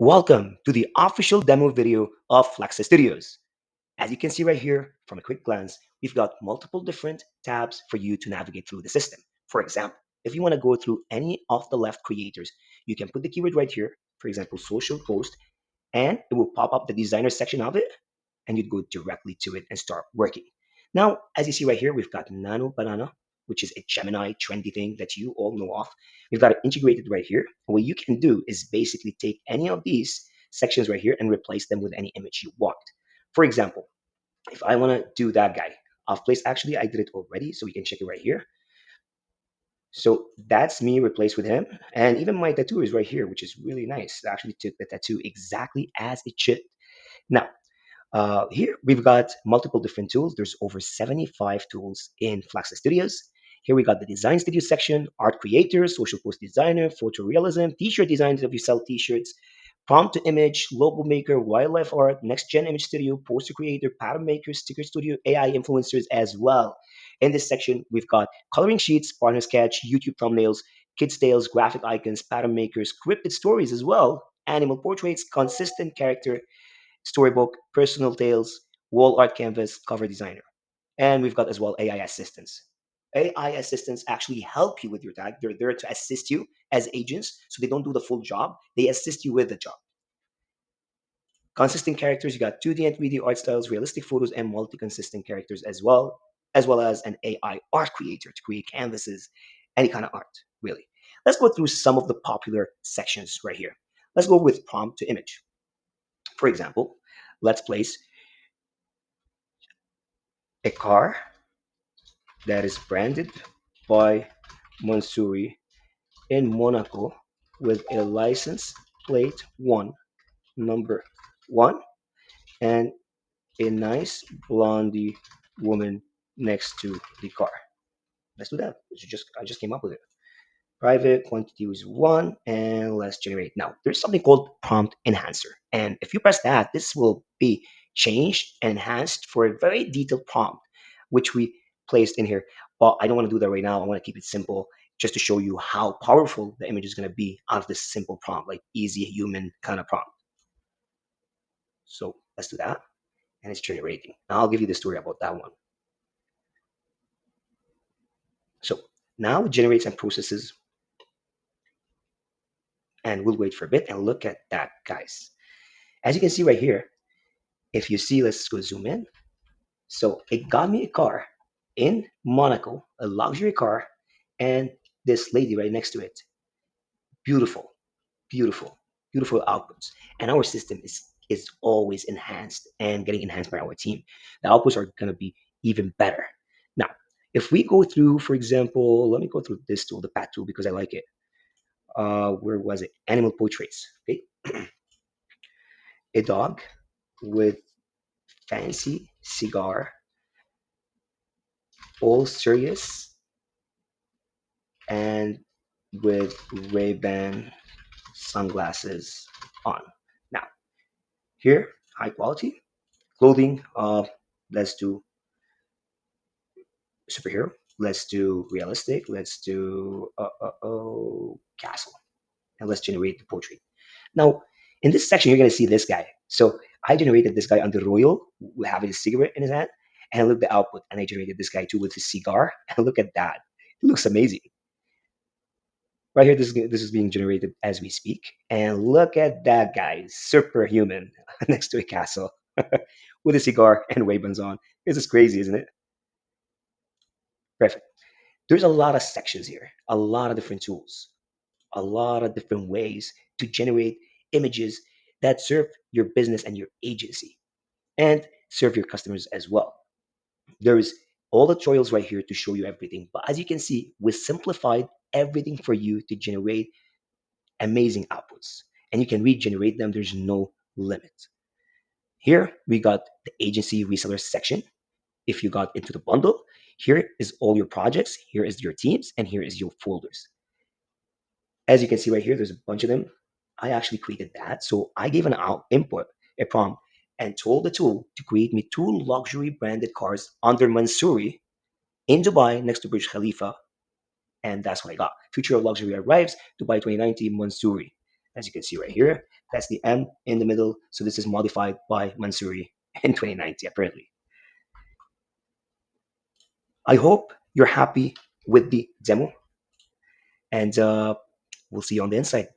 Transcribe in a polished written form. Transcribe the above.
Welcome to the official demo video of FlaxxaStudios. As you can see right here, from a quick glance, we've got multiple different tabs for you to navigate through the system. For example, if you want to go through any of the left creators, you can put the keyword right here, for example, social post, and it will pop up the designer section of it, and you'd go directly to it and start working. Now, as you see right here, we've got Nano Banana, which is a Gemini trendy thing that you all know of. We've got it integrated right here. And what you can do is basically take any of these sections right here and replace them with any image you want. For example, if I want to do that guy off place, actually, I did it already, so we can check it right here. So that's me replaced with him. And even my tattoo is right here, which is really nice. I actually took the tattoo exactly as it should. Now, here we've got multiple different tools. There's over 75 tools in FlaxxaStudios. Here we got the design studio section, art creator, social post designer, photorealism, t-shirt designers if you sell t-shirts, prompt to image, logo maker, wildlife art, next gen image studio, poster creator, pattern maker, sticker studio, AI influencers as well. In this section, we've got coloring sheets, partner sketch, YouTube thumbnails, kids tales, graphic icons, pattern makers, scripted stories as well, animal portraits, consistent character, storybook, personal tales, wall art canvas, cover designer. And we've got as well AI assistants. AI assistants actually help you with your tag. They're there to assist you as agents, so they don't do the full job. They assist you with the job. Consistent characters, you got 2D and 3D art styles, realistic photos, and multi-consistent characters as well as an AI art creator to create canvases, any kind of art, really. Let's go through some of the popular sections right here. Let's go with prompt to image. For example, let's place a car that is branded by Mansouri in Monaco with a license plate one, number one, and a nice blondie woman next to the car. Let's do that. I just came up with it. Private quantity is one, and let's generate. Now, there's something called prompt enhancer. And if you press that, this will be changed and enhanced for a very detailed prompt, which we placed in here. But I don't want to do that right now. I want to keep it simple just to show you how powerful the image is going to be out of this simple prompt, like easy human kind of prompt. So let's do that. And it's generating. Now I'll give you the story about that one. So now it generates and processes, and we'll wait for a bit and look at that, guys. As you can see right here, if you see, let's go zoom in. So it got me a car in Monaco, a luxury car, and this lady right next to it. Beautiful, beautiful, beautiful outputs. And our system is always enhanced and getting enhanced by our team. The outputs are gonna be even better. Now, if we go through, for example, let me go through this tool, the path tool, because I like it. Where was it? Animal portraits. Okay, a dog with fancy cigar, all serious, and with Ray-Ban sunglasses on. Now, here, high quality clothing. Let's do superhero. Let's do realistic. Let's do castle, and let's generate the portrait. Now, in this section, you're gonna see this guy. So I generated this guy under royal, having a cigarette in his hand, and look at the output. And I generated this guy too with his cigar, and look at that. It looks amazing. Right here, this is being generated as we speak. And look at that guy, superhuman, next to a castle with a cigar and Ray-Bans on. This is crazy, isn't it? Perfect. There's a lot of sections here, a lot of different tools, a lot of different ways to generate images that serve your business and your agency and serve your customers as well. There is all the tutorials right here to show you everything. But as you can see, we simplified everything for you to generate amazing outputs, and you can regenerate them. There's no limit. Here we got the agency reseller section. If you got into the bundle, here is all your projects, here is your teams, and here is your folders. As you can see right here, there's a bunch of them. I actually created that. So I gave an input, a prompt, and told the tool to create me two luxury branded cars under Mansouri in Dubai next to Burj Khalifa. And that's what I got. Future of luxury arrives, Dubai 2019 Mansouri. As you can see right here, That's the M in the middle. So this is modified by Mansuri in 2019, apparently. I hope you're happy with the demo, and we'll see you on the inside.